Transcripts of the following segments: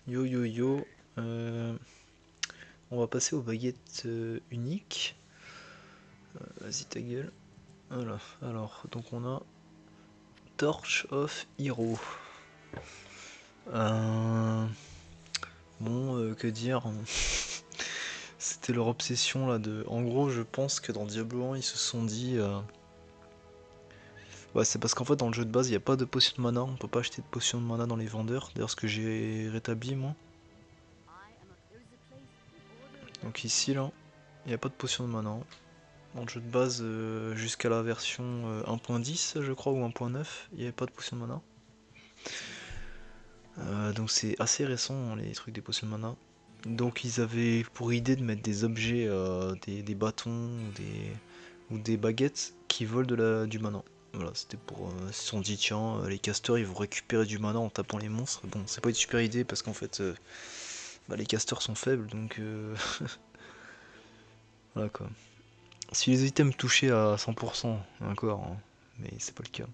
Yo yo yo. Euh, on va passer aux baguettes uniques. Vas-y ta gueule. Voilà. Alors, donc on a Torch of Hero. Euh, Bon, que dire. C'était leur obsession là de. En gros, je pense que dans Diablo 1, ils se sont dit. Ouais, c'est parce qu'en fait, dans le jeu de base, il n'y a pas de potion de mana. On peut pas acheter de potion de mana dans les vendeurs. D'ailleurs, ce que j'ai rétabli moi. Donc ici, là, il n'y a pas de potion de mana. Dans le jeu de base, jusqu'à la version 1.10, je crois, ou 1.9, il n'y avait pas de potion de mana. Donc c'est assez récent, hein, les trucs des potions de mana. Donc ils avaient pour idée de mettre des objets, des bâtons ou des baguettes qui volent du mana. Voilà, c'était pour. Ils se sont dit, tiens, les casteurs ils vont récupérer du mana en tapant les monstres. Bon, c'est pas une super idée parce qu'en fait, bah, les casteurs sont faibles donc. Voilà quoi. Si les items touchaient à 100%, encore, hein, mais c'est pas le cas.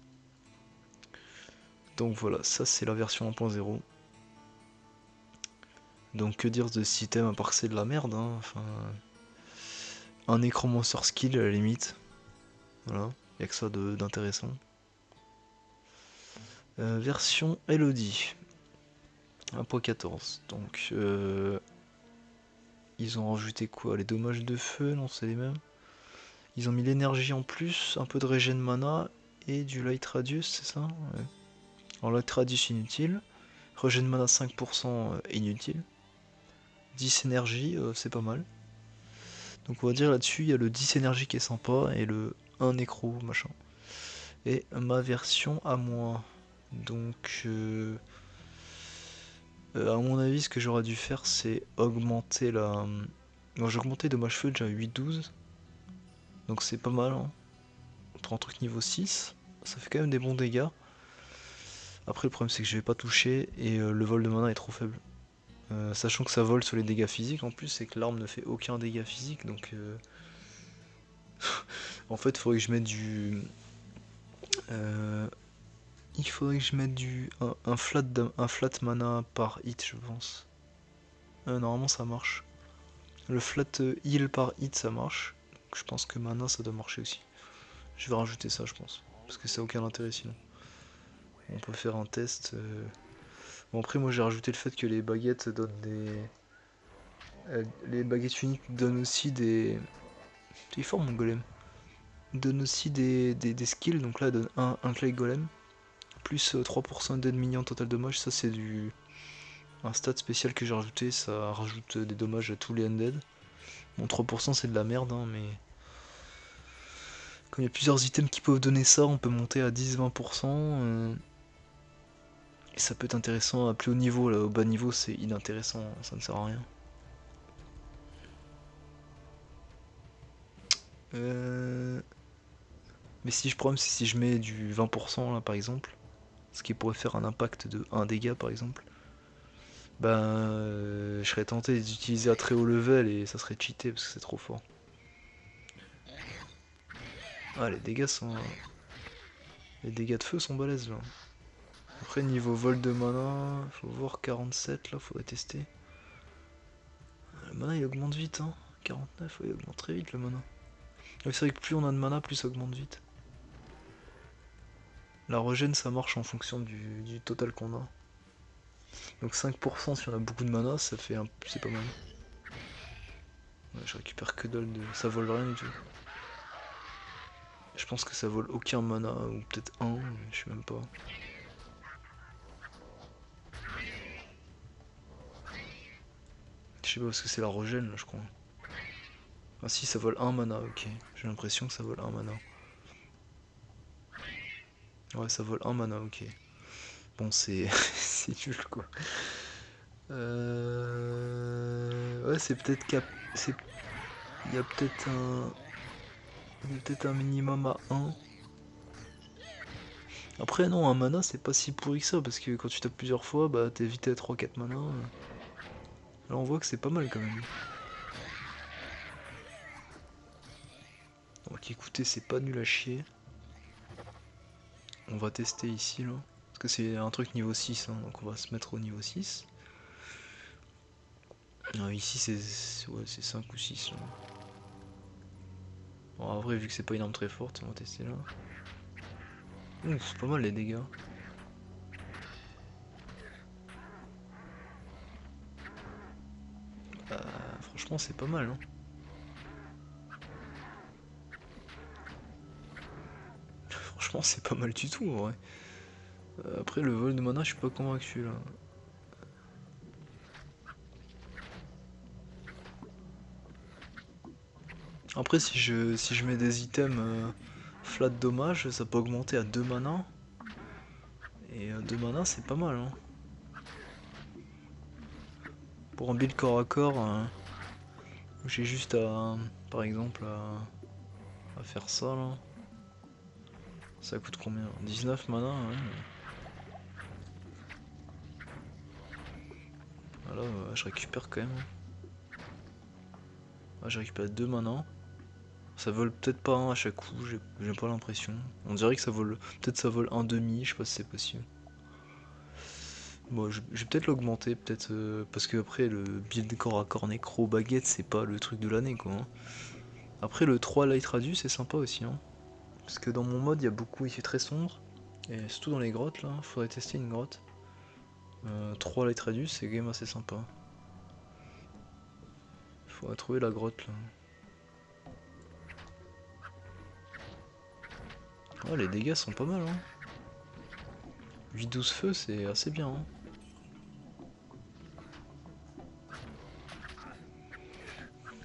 Donc voilà, ça c'est la version 1.0. Donc que dire de ce système à part que c'est de la merde, hein. Enfin, un Necromancer skill à la limite. Voilà, y'a que ça d'intéressant. Version Elodie 1.14. Donc ils ont rajouté quoi? Les dommages de feu? Non, c'est les mêmes. Ils ont mis l'énergie en plus, un peu de régène mana et du light radius, c'est ça? Ouais. Alors light radius inutile. Régène mana 5% inutile. 10 énergie, c'est pas mal. Donc on va dire là-dessus, il y a le 10 énergie qui est sympa et le 1 nécro machin. Et ma version à moi. Donc à mon avis, ce que j'aurais dû faire, c'est augmenter la. Bon, j'ai augmenté dommage feu déjà à 8-12. Donc c'est pas mal, hein. Pour un truc niveau 6, ça fait quand même des bons dégâts. Après le problème c'est que je vais pas toucher et le vol de mana est trop faible. Sachant que ça vole sur les dégâts physiques en plus, c'est que l'arme ne fait aucun dégât physique, donc en fait, il faudrait que je mette du. Euh, il faudrait que je mette un flat mana par hit, je pense. Normalement, ça marche. Le flat heal par hit, ça marche. Donc, je pense que mana, ça doit marcher aussi. Je vais rajouter ça, je pense. Parce que ça n'a aucun intérêt sinon. On peut faire un test. Bon, après, moi, j'ai rajouté le fait que les baguettes donnent des. Les baguettes uniques donnent aussi des. Il est fort, mon golem. Donnent aussi des skills. Donc là, elle donne un clay golem. Plus 3% d'aide minion total dommage, ça c'est un stat spécial que j'ai rajouté, ça rajoute des dommages à tous les undead. Bon 3% c'est de la merde hein, mais comme il y a plusieurs items qui peuvent donner ça, on peut monter à 10-20%. Et ça peut être intéressant à plus haut niveau, là au bas niveau c'est inintéressant, ça ne sert à rien. Mais si je problème c'est si je mets du 20% là par exemple, ce qui pourrait faire un impact de 1 dégât par exemple, ben je serais tenté d'utiliser à très haut level et ça serait cheaté parce que c'est trop fort. Ah les dégâts sont. Les dégâts de feu sont balèzes là. Après niveau vol de mana, faut voir 47 là, faudrait tester. Le mana il augmente vite hein. 49, ouais, il augmente très vite le mana. C'est vrai que plus on a de mana, plus ça augmente vite. La régène ça marche en fonction du total qu'on a. Donc 5% si on a beaucoup de mana, ça fait c'est pas mal. Ouais, je récupère que dalle de. Ça vole rien du tout. Je pense que ça vole aucun mana, ou peut-être un, je sais même pas. Je sais pas parce que c'est la régène là je crois. Ah si ça vole un mana, ok. J'ai l'impression que ça vole un mana. Ouais ça vole un mana, ok. Bon c'est c'est nul quoi. Ouais c'est peut-être c'est- il y a peut-être un. Il y a peut-être un minimum à 1. Après non un mana c'est pas si pourri que ça parce que quand tu tapes plusieurs fois bah t'es vite à 3-4 mana. Là on voit que c'est pas mal quand même. Donc écoutez c'est pas nul à chier. On va tester ici là. Parce que c'est un truc niveau 6 hein, donc on va se mettre au niveau 6. Ici ouais, c'est 5 ou 6 là. Bon, en vrai, vu que c'est pas une arme très forte, on va tester là. Ouh, c'est pas mal les dégâts. Franchement, c'est pas mal, hein. Franchement, c'est pas mal du tout, en vrai. Après, le vol de mana, je suis pas convaincu, là. Après, si je mets des items flat dommage, ça peut augmenter à 2 mana. Et 2 mana, c'est pas mal, hein. Pour un build corps à corps, j'ai juste à, par exemple, à faire ça, là. Ça coûte combien? 19 mana, ouais. Voilà, je récupère quand même. Ah, j'ai récupéré 2 mana. Ça vole peut-être pas un à chaque coup, j'ai pas l'impression. On dirait que ça vole. Peut-être ça vole un demi, je sais pas si c'est possible. Bon, je vais peut-être l'augmenter, peut-être. Parce que après, le build corps à corps nécro baguette, c'est pas le truc de l'année, quoi, hein. Après, le 3 Light Radius, c'est sympa aussi, hein. Parce que dans mon mode, il y a beaucoup. Il fait très sombre. Et surtout dans les grottes, là, faudrait tester une grotte. 3 Light Radius, c'est quand même assez sympa. Faudrait trouver la grotte, là. Ah, les dégâts sont pas mal, hein. 8-12 feux, c'est assez bien, hein.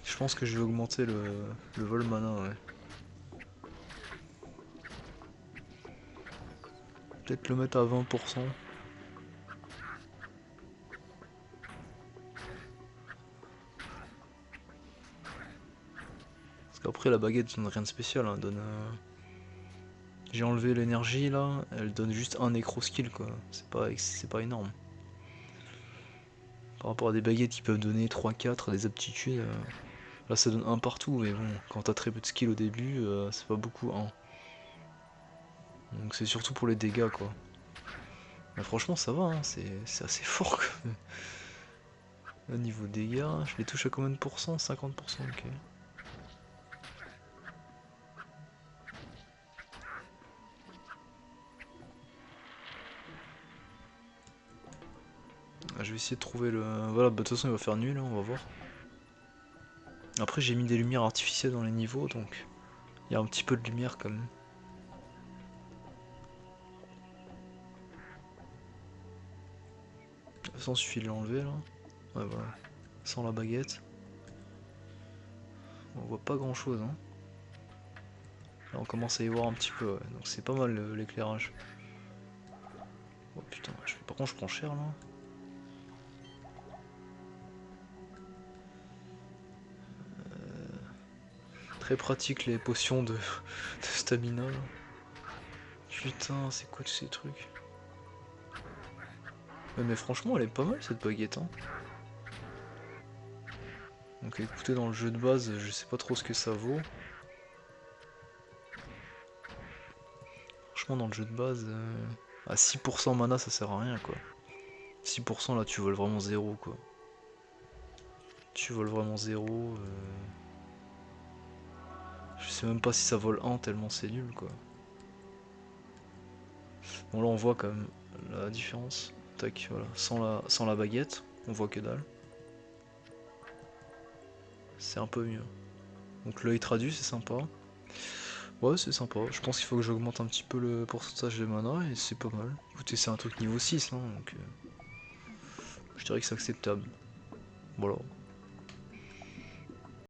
Je pense que je vais augmenter le vol mana, ouais. Peut-être le mettre à 20%. Parce qu'après la baguette donne rien de spécial, hein, donne... J'ai enlevé l'énergie là, elle donne juste un nécro skill quoi. C'est pas énorme. Par rapport à des baguettes qui peuvent donner 3-4 des aptitudes, là ça donne un partout, mais bon, quand t'as très peu de skill au début, c'est pas beaucoup un. Donc c'est surtout pour les dégâts quoi. Mais franchement ça va, hein, c'est assez fort quoi. Au niveau dégâts, je les touche à combien de pourcents? 50%, ok. Je vais essayer de trouver le... Voilà, bah, de toute façon il va faire nuit là, on va voir. Après j'ai mis des lumières artificielles dans les niveaux, donc il y a un petit peu de lumière quand même. De toute façon il suffit de l'enlever là. Ouais voilà. Sans la baguette. On voit pas grand chose, hein. Là on commence à y voir un petit peu, ouais. Donc c'est pas mal l'éclairage. Oh putain, par contre je prends cher là. Très pratique les potions de stamina là. Putain, c'est quoi tous ces trucs? Ouais, mais franchement elle est pas mal cette baguette, hein. Donc écoutez, dans le jeu de base, je sais pas trop ce que ça vaut. Franchement dans le jeu de base, à 6% mana ça sert à rien quoi. 6% là tu voles vraiment zéro quoi. Tu voles vraiment zéro. Je sais même pas si ça vole 1 tellement c'est nul quoi. Bon là on voit quand même la différence. Tac, voilà. Sans la baguette, on voit que dalle. C'est un peu mieux. Donc l'œil traduit, c'est sympa. Ouais, c'est sympa. Je pense qu'il faut que j'augmente un petit peu le pourcentage de mana et c'est pas mal. Écoutez, c'est un truc niveau 6, hein, donc je dirais que c'est acceptable. Voilà.